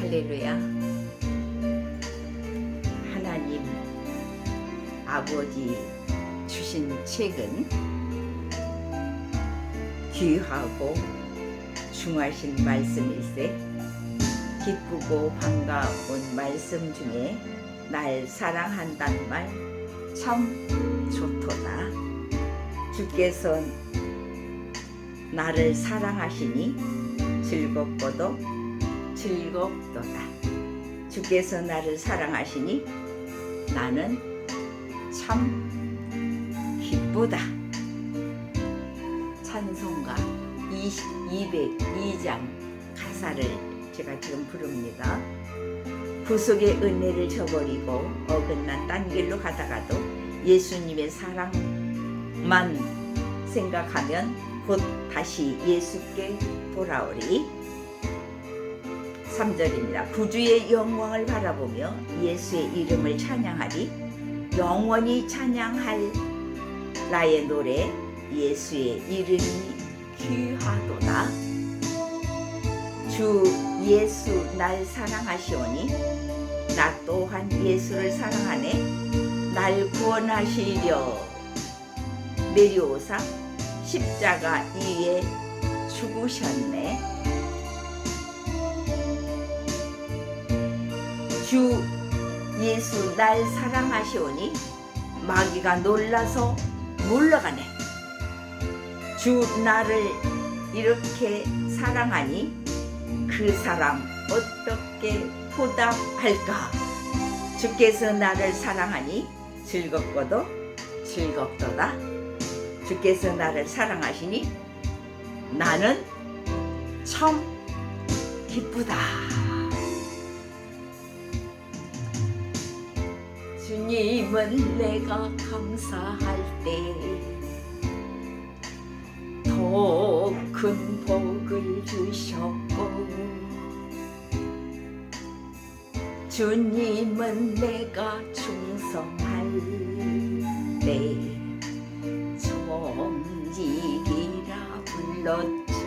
할렐루야. 하나님 아버지 주신 책은 귀하고 중하신 말씀일세. 기쁘고 반가운 말씀 중에 날 사랑한다는 말 참 좋도다. 주께서 나를 사랑하시니 즐겁고도 즐겁도다. 주께서 나를 사랑하시니 나는 참 기쁘다. 찬송가 202장 가사를 제가 지금 부릅니다. 구속의 은혜를 저버리고 어긋난 딴 길로 가다가도 예수님의 사랑만 생각하면 곧 다시 예수께 돌아오리. 3절입니다. 구주의 영광을 바라보며 예수의 이름을 찬양하리. 영원히 찬양할 나의 노래 예수의 이름이 귀하도다. 주 예수 날 사랑하시오니 나 또한 예수를 사랑하네. 날 구원하시려 내려오사 십자가 위에 죽으셨네. 주 예수 날 사랑하시오니 마귀가 놀라서 물러가네. 주 나를 이렇게 사랑하니 그 사람 어떻게 보답할까? 주께서 나를 사랑하니 즐겁고도 즐겁도다. 주께서 나를 사랑하시니 나는 참 기쁘다. 주님은 내가 감사할 때 더 큰 복을 주셨고, 주님은 내가 충성할 때 정직이라 불렀죠.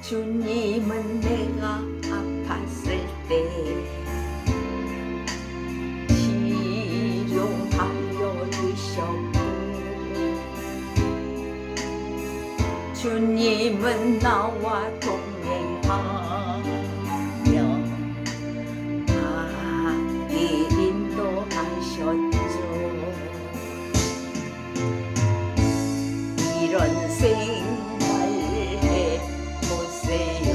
주님은 내가 아팠을 때 치료하여 주셨고, 주님은 나와 동행하며 길 인도하셨죠. 이런 생활 해보세요.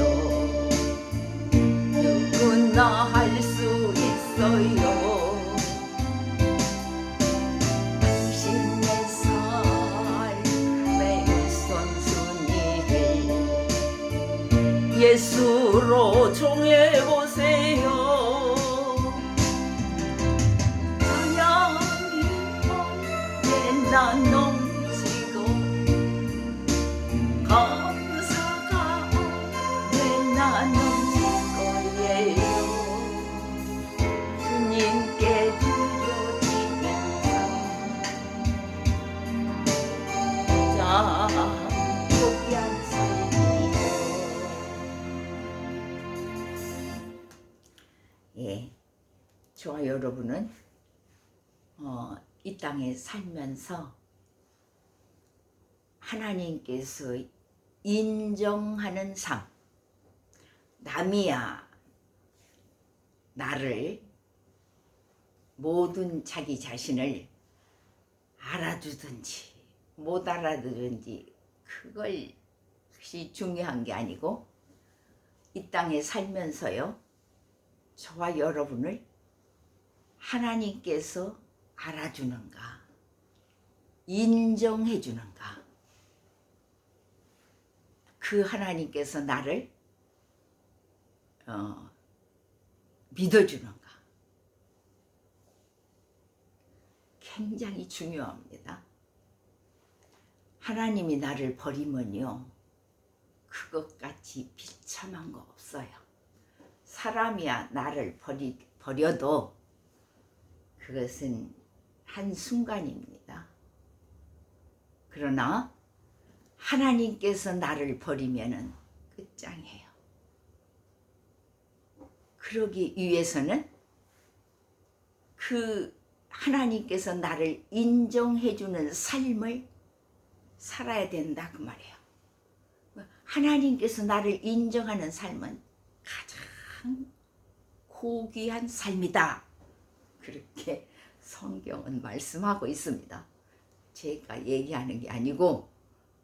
누구나 할 수 있어요. 예수로 정해보세요. 찬양이 언제나 넘치고 감사가 언제나 넘칠 거예요. 주님께 드려지는 자 복귀한 예, 저와 여러분은 이 땅에 살면서 하나님께서 인정하는 삶, 남이야 나를 모든 자기 자신을 알아주든지 못 알아주든지 그것이 중요한 게 아니고, 이 땅에 살면서요 저와 여러분을 하나님께서 알아주는가, 인정해 주는가, 그 하나님께서 나를 믿어주는가, 굉장히 중요합니다. 하나님이 나를 버리면요 그것같이 비참한 거 없어요. 사람이야 나를 버려도 그것은 한순간입니다. 그러나 하나님께서 나를 버리면은 끝장이에요. 그러기 위해서는 그 하나님께서 나를 인정해주는 삶을 살아야 된다 그 말이에요. 하나님께서 나를 인정하는 삶은 가장 고귀한 삶이다. 그렇게 성경은 말씀하고 있습니다. 제가 얘기하는 게 아니고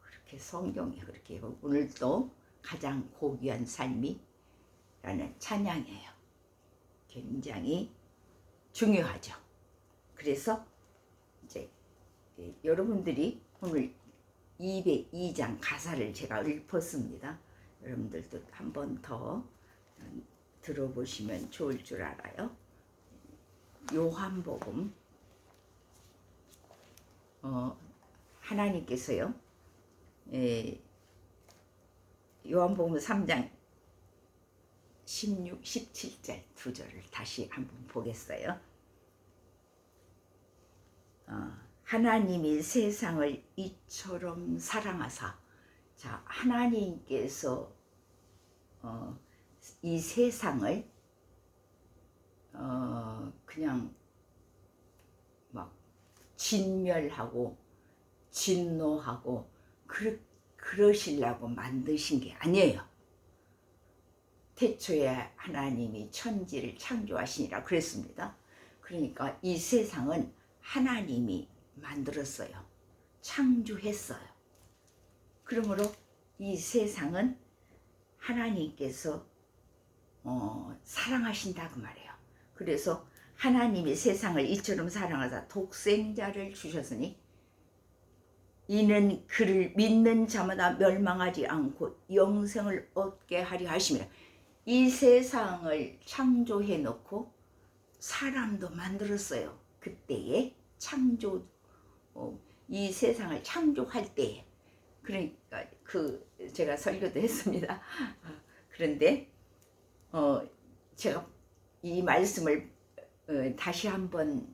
그렇게 성경이 그렇게 오늘도 가장 고귀한 삶이라는 찬양이에요. 굉장히 중요하죠. 그래서 이제 여러분들이 오늘 202장 가사를 제가 읊었습니다. 여러분들도 한 번 더 들어보시면 좋을 줄 알아요. 요한복음 하나님께서요 요한복음 3장 16, 17절 두 절을 다시 한번 보겠어요. 하나님이 세상을 이처럼 사랑하사. 자, 하나님께서 이 세상을 그냥 막 진멸하고 진노하고 그러시려고 만드신 게 아니에요. 태초에 하나님이 천지를 창조하시니라 그랬습니다. 그러니까 이 세상은 하나님이 만들었어요. 창조했어요. 그러므로 이 세상은 하나님께서 사랑하신다 그 말이에요. 그래서 하나님이 세상을 이처럼 사랑하사 독생자를 주셨으니 이는 그를 믿는 자마다 멸망하지 않고 영생을 얻게 하려 하심이라. 이 세상을 창조해 놓고 사람도 만들었어요. 그때에 창조 이 세상을 창조할 때에. 그러니까 제가 설교도 했습니다. 그런데 제가 이 말씀을 다시 한번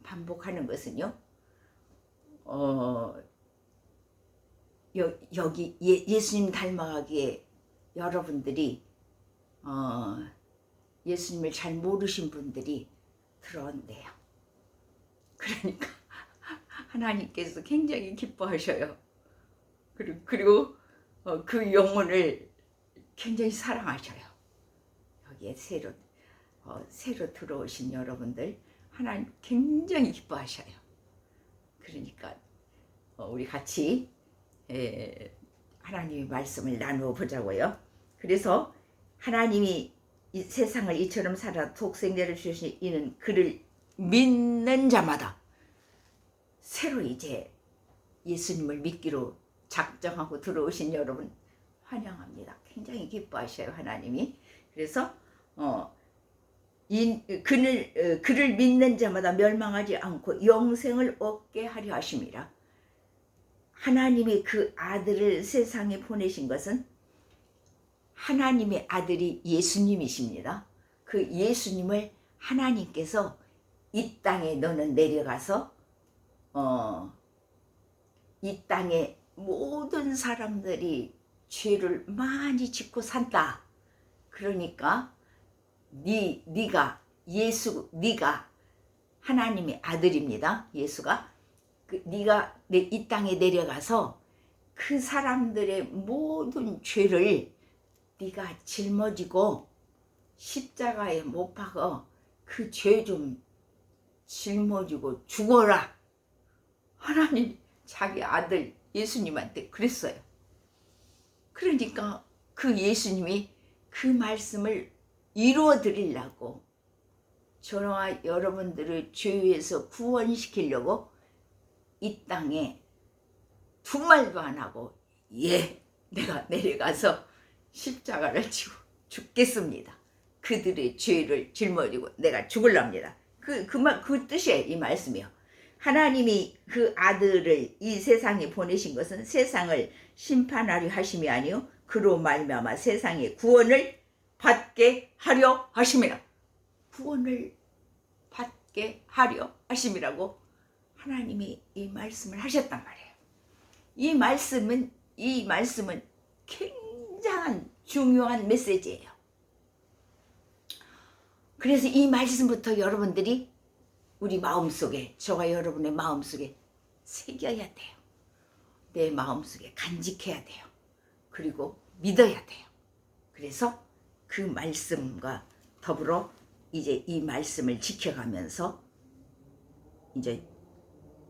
반복하는 것은요. 여기 예수님 닮아가기에 여러분들이 예수님을 잘 모르신 분들이 들어온대요. 그러니까 하나님께서 굉장히 기뻐하셔요. 그리고 그 영혼을 굉장히 사랑하셔요. 여기에 새로 들어오신 여러분들 하나님 굉장히 기뻐하셔요. 그러니까 우리 같이 하나님의 말씀을 나누어 보자고요. 그래서 하나님이 이 세상을 이처럼 살아 독생자를 주시니 이는 그를 믿는 자마다. 새로 이제 예수님을 믿기로 작정하고 들어오신 여러분 환영합니다. 굉장히 기뻐하셔요 하나님이. 그래서 그를 믿는 자마다 멸망하지 않고 영생을 얻게 하려 하심이라. 하나님이 그 아들을 세상에 보내신 것은 하나님의 아들이 예수님이십니다. 그 예수님을 하나님께서 이 땅에 너는 내려가서 이 땅에 모든 사람들이 죄를 많이 짓고 산다. 그러니까 네가 하나님의 아들입니다. 예수가 네가 이 땅에 내려가서 그 사람들의 모든 죄를 네가 짊어지고 십자가에 못 박아 그 죄 좀 짊어지고 죽어라. 하나님 자기 아들 예수님한테 그랬어요. 그러니까 그 예수님이 그 말씀을 이루어 드리려고 저와 여러분들을 죄에서 구원시키려고 이 땅에 두 말도 안 하고 내가 내려가서 십자가를 지고 죽겠습니다. 그들의 죄를 짊어지고 내가 죽을랍니다. 그 뜻이에요. 이 말씀이요. 하나님이 그 아들을 이 세상에 보내신 것은 세상을 심판하려 하심이 아니요 그로 말미암아 세상의 구원을 받게 하려 하심이라. 구원을 받게 하려 하심이라고 하나님이 이 말씀을 하셨단 말이에요. 이 말씀은 굉장한 중요한 메시지예요. 그래서 이 말씀부터 여러분들이 우리 마음속에, 저와 여러분의 마음속에 새겨야 돼요. 내 마음속에 간직해야 돼요. 그리고 믿어야 돼요. 그래서 그 말씀과 더불어 이제 이 말씀을 지켜가면서 이제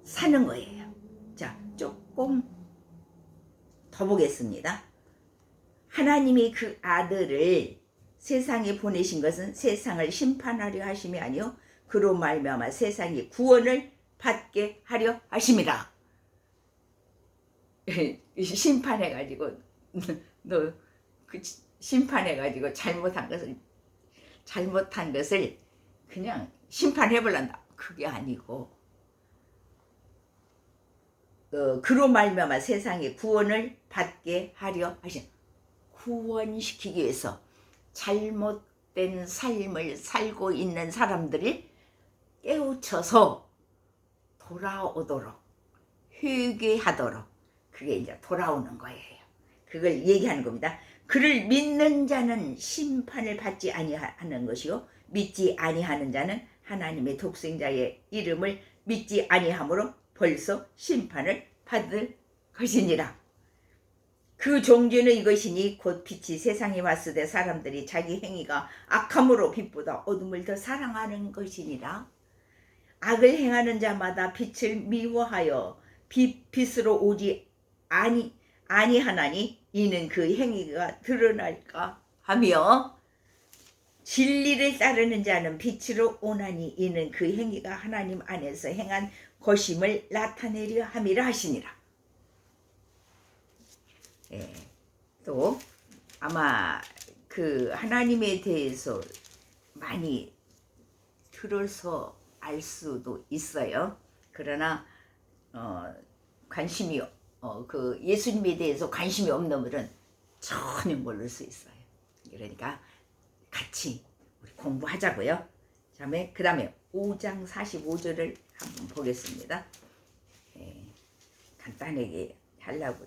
사는 거예요. 자, 조금 더 보겠습니다. 하나님이 그 아들을 세상에 보내신 것은 세상을 심판하려 하심이 아니요 그로 말미암아 세상이 구원을 받게 하려 하심이라. 심판해가지고 너 그 심판해가지고 잘못한 것을 그냥 심판해버린다. 그게 아니고 그로 말미암아 세상에 구원을 받게 하려 하신, 구원시키기 위해서 잘못된 삶을 살고 있는 사람들을 깨우쳐서 돌아오도록, 회개하도록, 그게 이제 돌아오는 거예요. 그걸 얘기하는 겁니다. 그를 믿는 자는 심판을 받지 아니하는 것이요 믿지 아니하는 자는 하나님의 독생자의 이름을 믿지 아니하므로 벌써 심판을 받을 것이니라. 그 종죄는 이것이니 곧 빛이 세상에 왔으되 사람들이 자기 행위가 악함으로 빛보다 어둠을 더 사랑하는 것이니라. 악을 행하는 자마다 빛을 미워하여 빛으로 오지 아니하나니 이는 그 행위가 드러날까 하며 진리를 따르는 자는 빛으로 오나니 이는 그 행위가 하나님 안에서 행한 것임을 나타내려 함이라 하시니라. 예, 또 아마 그 하나님에 대해서 많이 들어서 알 수도 있어요. 그러나 관심이 그 예수님에 대해서 관심이 없는 분은 전혀 모를 수 있어요. 그러니까 같이 우리 공부하자고요. 그 다음에 5장 45절을 한번 보겠습니다. 간단하게 하려고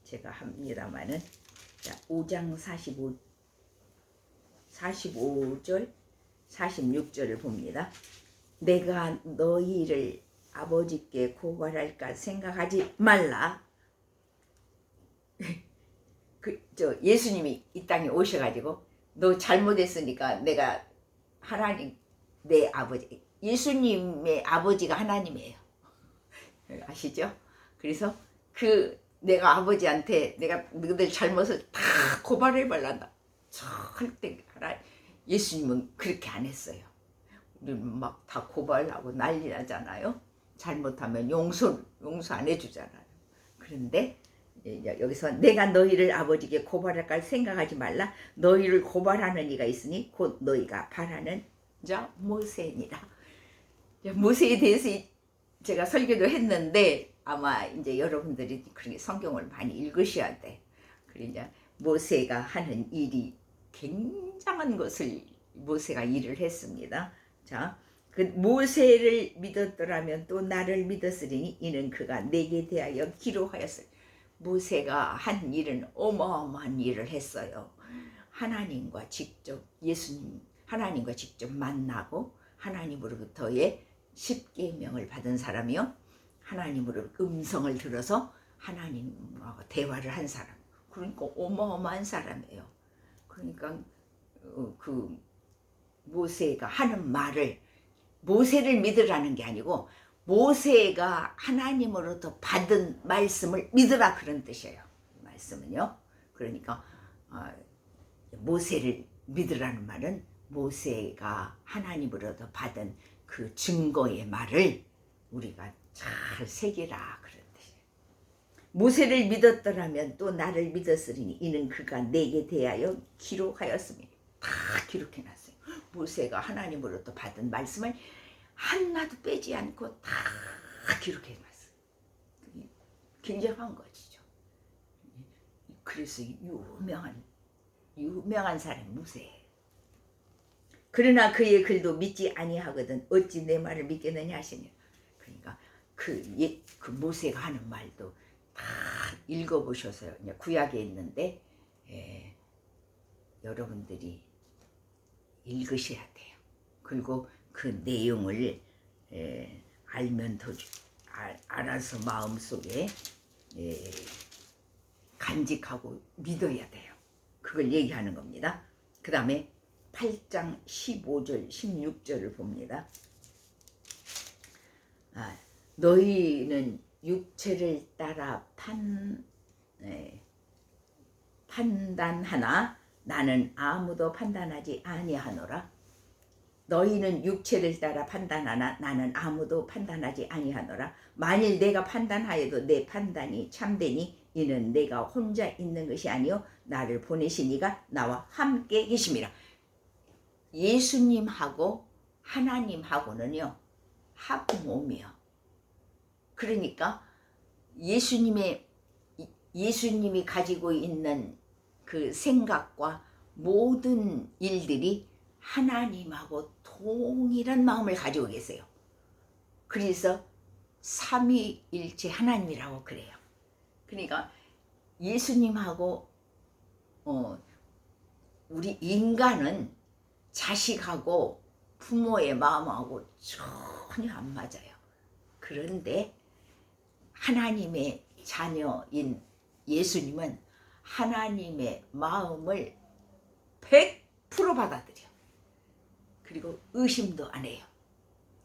제가 합니다만은, 5장 45절 46절을 봅니다. 내가 너희를 아버지께 고발할까 생각하지 말라. 예수님이 이 땅에 오셔가지고 너 잘못했으니까 내가 하나님, 내 아버지, 예수님의 아버지가 하나님이에요. 아시죠? 그래서 내가 아버지한테 내가 너희들 잘못을 다 고발해발란다. 절대 예수님은 그렇게 안 했어요. 우리는 막 다 고발하고 난리 나잖아요. 잘못하면 용서 안 해주잖아요. 그런데 여기서 내가 너희를 아버지께 고발할까 생각하지 말라. 너희를 고발하는 이가 있으니 곧 너희가 바라는 자 모세니라. 모세에 대해서 제가 설교도 했는데 아마 이제 여러분들이 그렇게 성경을 많이 읽으셔야 돼. 그러니까 모세가 하는 일이 굉장한 것을 모세가 일을 했습니다. 자, 그 모세를 믿었더라면 또 나를 믿었으리니 이는 그가 내게 대하여 기록하였어요. 모세가 한 일은 어마어마한 일을 했어요. 하나님과 직접 하나님과 직접 만나고 하나님으로부터의 십계명을 받은 사람이요, 하나님으로 음성을 들어서 하나님하고 대화를 한 사람. 그러니까 어마어마한 사람이에요. 그러니까 그 모세가 하는 말을, 모세를 믿으라는 게 아니고 모세가 하나님으로부터 받은 말씀을 믿으라, 그런 뜻이에요. 말씀은요. 그러니까 모세를 믿으라는 말은 모세가 하나님으로부터 받은 그 증거의 말을 우리가 잘 새기라, 그런 뜻이에요. 모세를 믿었더라면 또 나를 믿었으리니 이는 그가 내게 대하여 기록하였으니, 다 기록해놨어요. 모세가 하나님으로부터 받은 말씀을 하나도 빼지 않고 다 기록해놨어요. 굉장한 것이죠. 그래서 유명한 사람이 모세예요. 그러나 그의 글도 믿지 아니하거든 어찌 내 말을 믿겠느냐 하시니. 그러니까 그 모세가 하는 말도 다 읽어보셔서요. 구약에 있는데 여러분들이 읽으셔야 돼요. 그리고 그 내용을 알면 더 알아서 마음속에 간직하고 믿어야 돼요. 그걸 얘기하는 겁니다. 그 다음에 8장 15절 16절을 봅니다. 너희는 육체를 따라 판단하나 나는 아무도 판단하지 아니하노라. 너희는 육체를 따라 판단하나 나는 아무도 판단하지 아니하노라. 만일 내가 판단하여도 내 판단이 참되니 이는 내가 혼자 있는 것이 아니요 나를 보내신 이가 나와 함께 계심이라. 예수님하고 하나님하고는요 합몸이요. 그러니까 예수님이 가지고 있는 그 생각과 모든 일들이 하나님하고 동일한 마음을 가지고 계세요. 그래서 삼위일체 하나님이라고 그래요. 그러니까 예수님하고 우리 인간은 자식하고 부모의 마음하고 전혀 안 맞아요. 그런데 하나님의 자녀인 예수님은 하나님의 마음을 100% 받아들여. 그리고 의심도 안 해요.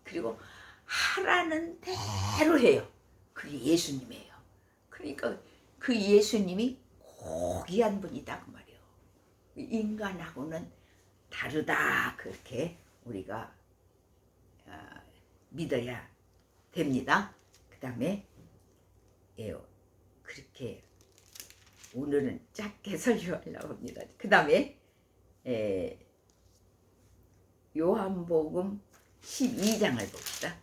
그리고 하라는 대로 해요. 그게 예수님이에요. 그러니까 그 예수님이 고귀한 분이다 그 말이에요. 인간하고는 다르다 그렇게 우리가 믿어야 됩니다. 그 다음에 그렇게 오늘은 짧게 설교하려고 합니다. 그 다음에 요한복음 12장을 봅시다.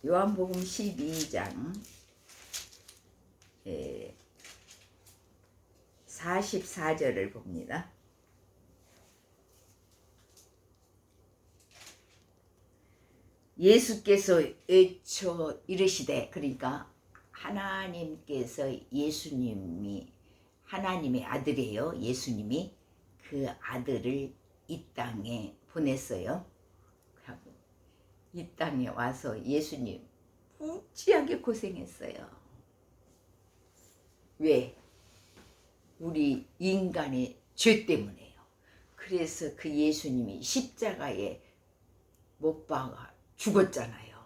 요한복음 12장 44절을 봅니다. 예수께서 외쳐 이르시되, 그러니까 하나님께서 예수님이 하나님의 아들이에요. 예수님이 그 아들을 이 땅에 보냈어요. 이 땅에 와서 예수님 무지하게 고생했어요. 왜? 우리 인간의 죄 때문에요. 그래서 그 예수님이 십자가에 못 박아 죽었잖아요.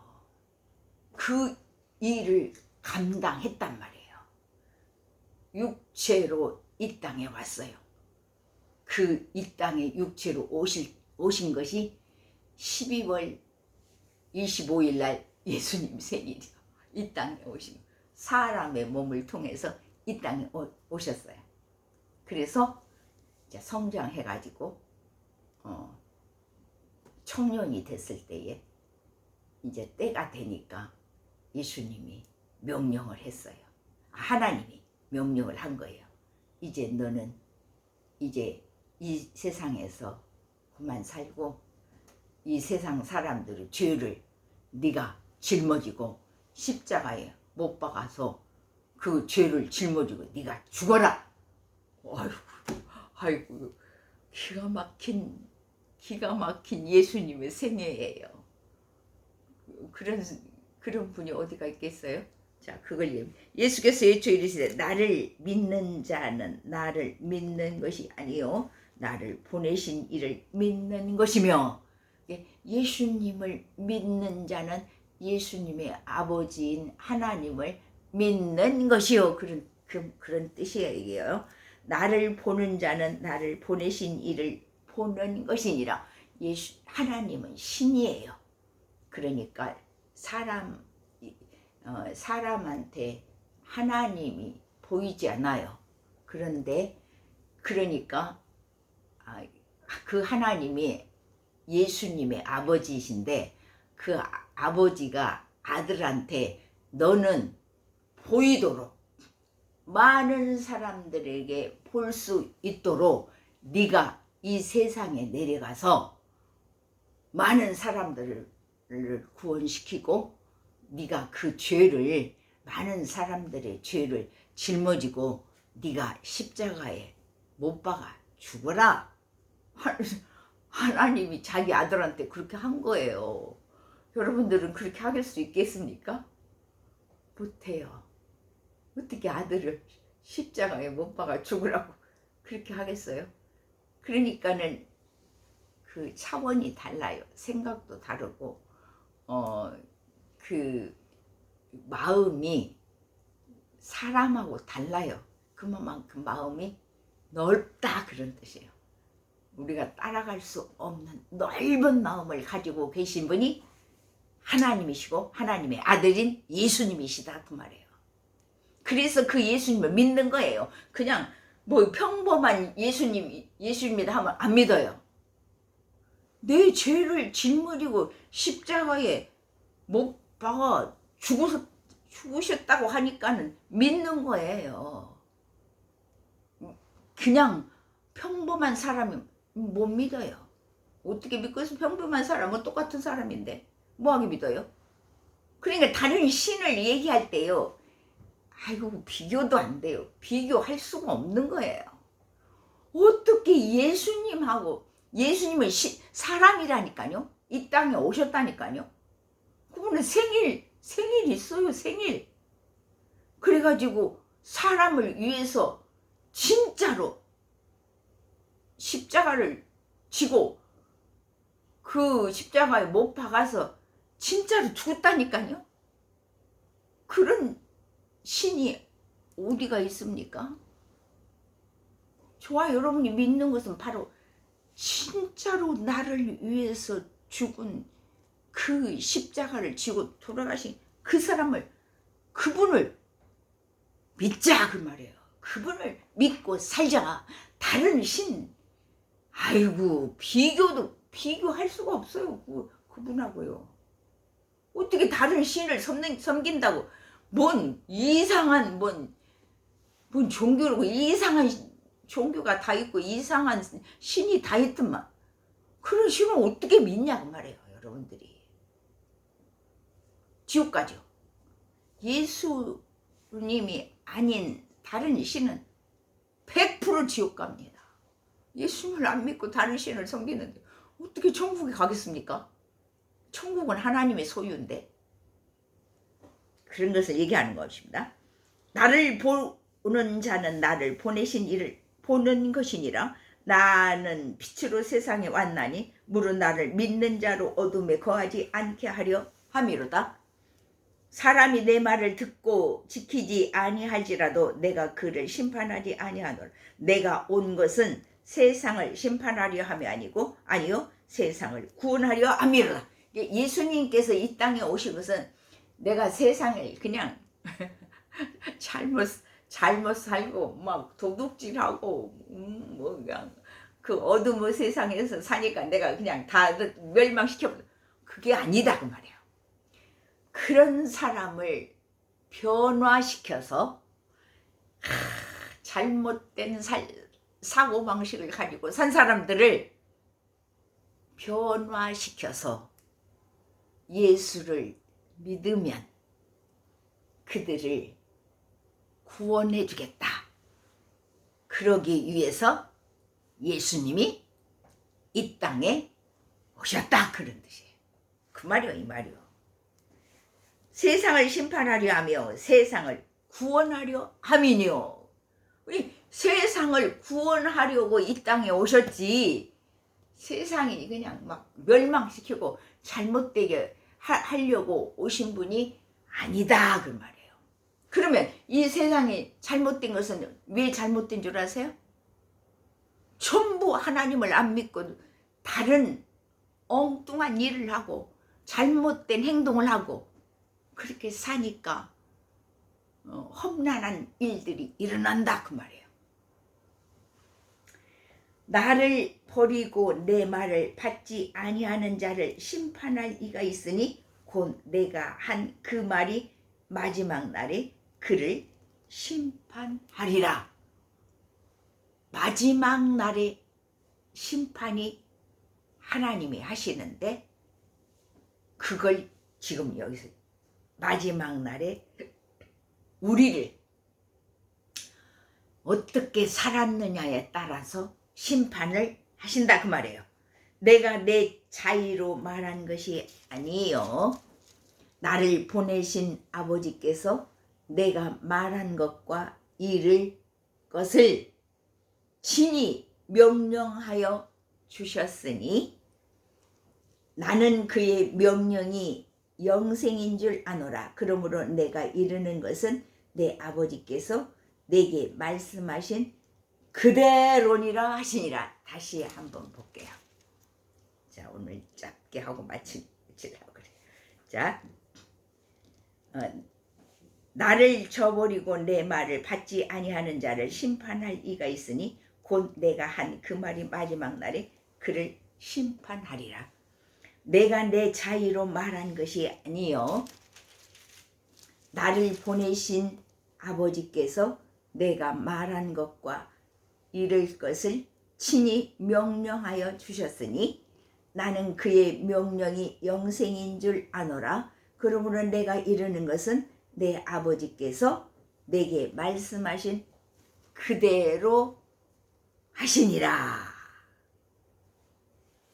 그 일을 감당했단 말이에요. 육체로 이 땅에 왔어요. 그 이 땅에 육체로 오신 것이 12월 25일 날 예수님 생일이요. 이 땅에 오신 사람의 몸을 통해서 이 땅에 오셨어요. 그래서 이제 성장해가지고 청년이 됐을 때에 이제 때가 되니까 예수님이 명령을 했어요. 하나님이 명령을 한 거예요. 이제 너는 이제 이 세상에서 그만 살고 이 세상 사람들의 죄를 네가 짊어지고 십자가에 못 박아서 그 죄를 짊어지고 네가 죽어라. 아이고 기가 막힌 예수님의 생애예요. 그런 분이 어디가 있겠어요? 자, 그걸 예수께서 외쳐 이르시되 나를 믿는 자는 나를 믿는 것이 아니요 나를 보내신 이를 믿는 것이며, 예수님을 믿는 자는 예수님의 아버지인 하나님을 믿는 것이요. 그런 뜻이에요. 나를 보는 자는 나를 보내신 이를 보는 것이니라. 하나님은 신이에요. 그러니까 사람한테 하나님이 보이지 않아요. 그러니까 그 하나님이 예수님의 아버지이신데 그 아버지가 아들한테 너는 보이도록 많은 사람들에게 볼 수 있도록 네가 이 세상에 내려가서 많은 사람들을 구원시키고 네가 그 죄를 많은 사람들의 죄를 짊어지고 네가 십자가에 못 박아 죽어라. 하나님이 자기 아들한테 그렇게 한 거예요. 여러분들은 그렇게 할 수 있겠습니까? 못해요. 어떻게 아들을 십자가에 못 박아 죽으라고 그렇게 하겠어요? 그러니까는 그 차원이 달라요. 생각도 다르고 그 마음이 사람하고 달라요. 그만큼 마음이 넓다 그런 뜻이에요. 우리가 따라갈 수 없는 넓은 마음을 가지고 계신 분이 하나님이시고 하나님의 아들인 예수님이시다 그 말이에요. 그래서 그 예수님을 믿는 거예요. 그냥 뭐 평범한 예수님이다 하면 안 믿어요. 내 죄를 짊어지고 십자가에 못 박아 죽으셨다고 하니까는 믿는 거예요. 그냥 평범한 사람이 못 믿어요. 어떻게 믿겠어? 평범한 사람은 똑같은 사람인데 뭐하게 믿어요? 그러니까 다른 신을 얘기할 때요, 아이고 비교도 안 돼요. 비교할 수가 없는 거예요. 어떻게 예수님하고, 예수님은 사람이라니까요. 이 땅에 오셨다니까요. 그분은 생일 있어요. 생일. 그래가지고 사람을 위해서 진짜로 십자가를 지고 그 십자가에 못 박아서 진짜로 죽었다니까요. 그런 신이 어디가 있습니까? 저와 여러분이 믿는 것은 바로 진짜로 나를 위해서 죽은 그 십자가를 지고 돌아가신 그 사람을, 그분을 믿자 그 말이에요. 그분을 믿고 살자. 다른 신, 아이고 비교할 수가 없어요. 그분하고요. 어떻게 다른 신을 섬긴다고 뭔 이상한 뭔 종교라고, 이상한 종교가 다 있고 이상한 신이 다 있더만 그런 신을 어떻게 믿냐고 말해요. 여러분들이 지옥 가죠. 예수님이 아닌 다른 신은 100% 지옥 갑니다. 예수님을 안 믿고 다른 신을 섬기는데 어떻게 천국에 가겠습니까? 천국은 하나님의 소유인데. 그런 것을 얘기하는 것입니다. 나를 보는 자는 나를 보내신 이를 보는 것이니라. 나는 빛으로 세상에 왔나니 무릇 나를 믿는 자로 어둠에 거하지 않게 하려 함이로다. 사람이 내 말을 듣고 지키지 아니할지라도 내가 그를 심판하지 아니하노라. 내가 온 것은 세상을 심판하려 함이 아니요 세상을 구원하려 함이로다. 예수님께서 이 땅에 오신 것은 내가 세상을 그냥 잘못 살고 막 도둑질하고 뭐 그냥 그 어둠의 세상에서 사니까 내가 그냥 다 멸망시켜, 그게 아니다 그 말이에요. 그런 사람을 변화시켜서 잘못된 사고방식을 가지고 산 사람들을 변화시켜서 예수를 믿으면 그들을 구원해 주겠다. 그러기 위해서 예수님이 이 땅에 오셨다 그런 뜻이에요. 그 말이요 이 말이요. 세상을 심판하려 하며 세상을 구원하려 함이니요. 세상을 구원하려고 이 땅에 오셨지 세상이 그냥 막 멸망시키고 잘못되게 하려고 오신 분이 아니다 그 말이에요. 그러면 이 세상이 잘못된 것은 왜 잘못된 줄 아세요? 전부 하나님을 안 믿고 다른 엉뚱한 일을 하고 잘못된 행동을 하고 그렇게 사니까 험난한 일들이 일어난다 그 말이에요. 나를 버리고 내 말을 받지 아니하는 자를 심판할 이가 있으니 곧 내가 한 그 말이 마지막 날에 그를 심판하리라. 마지막 날에 심판이 하나님이 하시는데 그걸 지금 여기서 마지막 날에 우리를 어떻게 살았느냐에 따라서 심판을 하신다 그 말이에요. 내가 내 자의로 말한 것이 아니요 나를 보내신 아버지께서 내가 말한 것과 이를 것을 친히 명령하여 주셨으니 나는 그의 명령이 영생인 줄 아노라. 그러므로 내가 이르는 것은 내 아버지께서 내게 말씀하신 그대로니라 하시니라. 다시 한번 볼게요. 자, 오늘 짧게 하고 마치려고 그래. 자, 나를 저버리고 내 말을 받지 아니하는 자를 심판할 이가 있으니 곧 내가 한 그 말이 마지막 날에 그를 심판하리라. 내가 내 자의로 말한 것이 아니요 나를 보내신 아버지께서 내가 말한 것과 이를 것을 친히 명령하여 주셨으니 나는 그의 명령이 영생인 줄 아노라. 그러므로 내가 이르는 것은 내 아버지께서 내게 말씀하신 그대로 하시니라.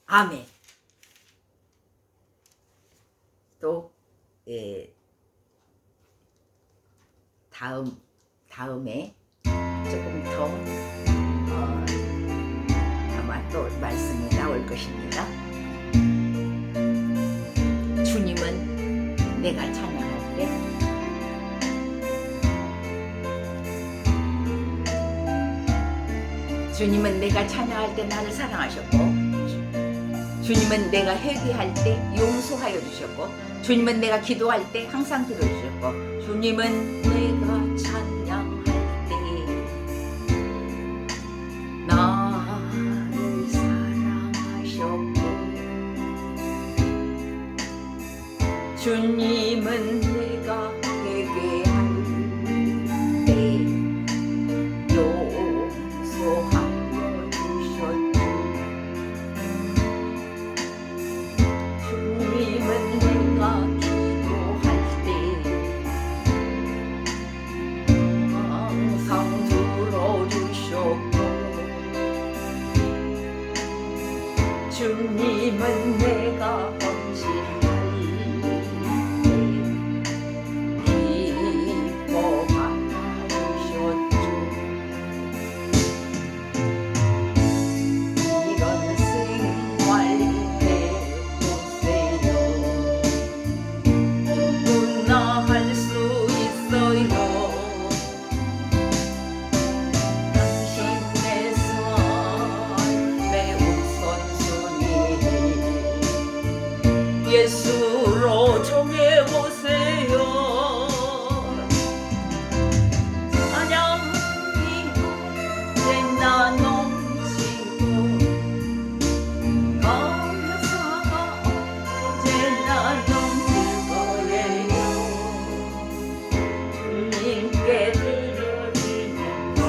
아멘. 또 다음에 조금 더 아마 또 말씀이 나올 것입니다. 주님은 내가 찬양할 때 주님은 내가 찬양할 때 나를 사랑하셨고 주님은 내가 회개할 때 용서하여 주셨고 주님은 내가 기도할 때 항상 들어주셨고 주님은 내가 찬양할 때 나를 사랑하셨고 주님은 내가 회개할 때 용서하여 주셨고 주님은 내가 기도할 때 항상 들어주셨고 주님은 내가 헌신할 때 기뻐하여 주셨죠. 이런 생활 할 수 있어요. 당신의 삶의 우선순위 예수로 정해보세요. 사랑이 언제나 넘치고 감사가 언제나 넘칠 거예요. 주님께 드려지면서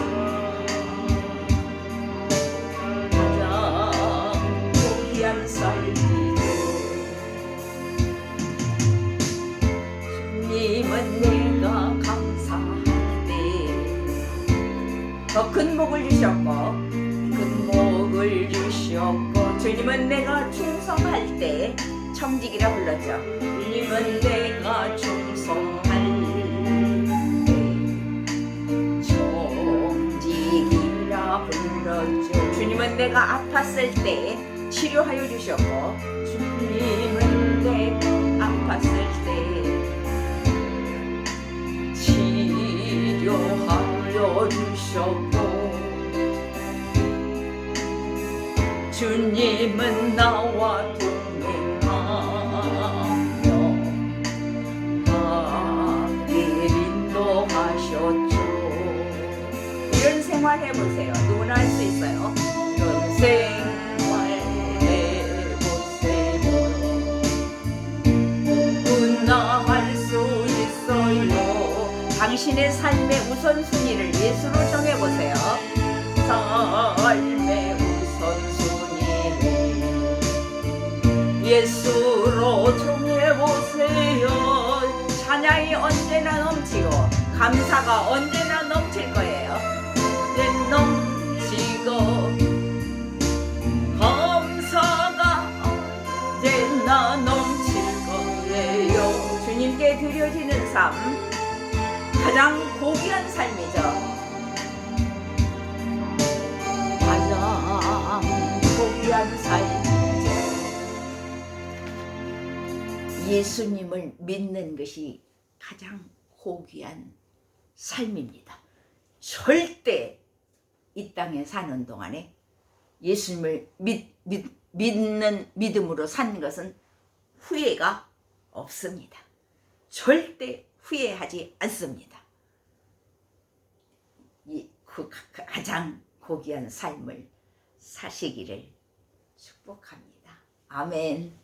가장 고귀한 삶이죠. 주님은 내가 감사할 때 더 큰 복을 주셨고 큰 복을 주셨고 주님은 내가 충성할 때 청지기라 불렀죠. 주님은 내가 충성할 청지기라 불렀죠. 주님은 내가 아팠을 때 치료하여 주셨고 주님은 내가 아팠을 때 치료하여 주셨고 주님은 나와 동행하며 함께 인도하셨죠. 이런 생활 해보세요. 누구나 할 수 있어요. 이런 생활 해보세요. 누구나 할 수 있어요. 당신의 삶의 우선순위를 예수로 정해보세요. 삶의 우선순위를 예수로 정해보세요. 찬양이 언제나 넘치고 감사가 언제나 넘칠 거예요. 넘치고 감사가 삶, 가장 고귀한 삶이죠. 가장 고귀한 삶이죠. 예수님을 믿는 것이 가장 고귀한 삶입니다. 절대 이 땅에 사는 동안에 예수님을 믿는 믿음으로 산 것은 후회가 없습니다. 절대 후회하지 않습니다. 그 가장 고귀한 삶을 사시기를 축복합니다. 아멘.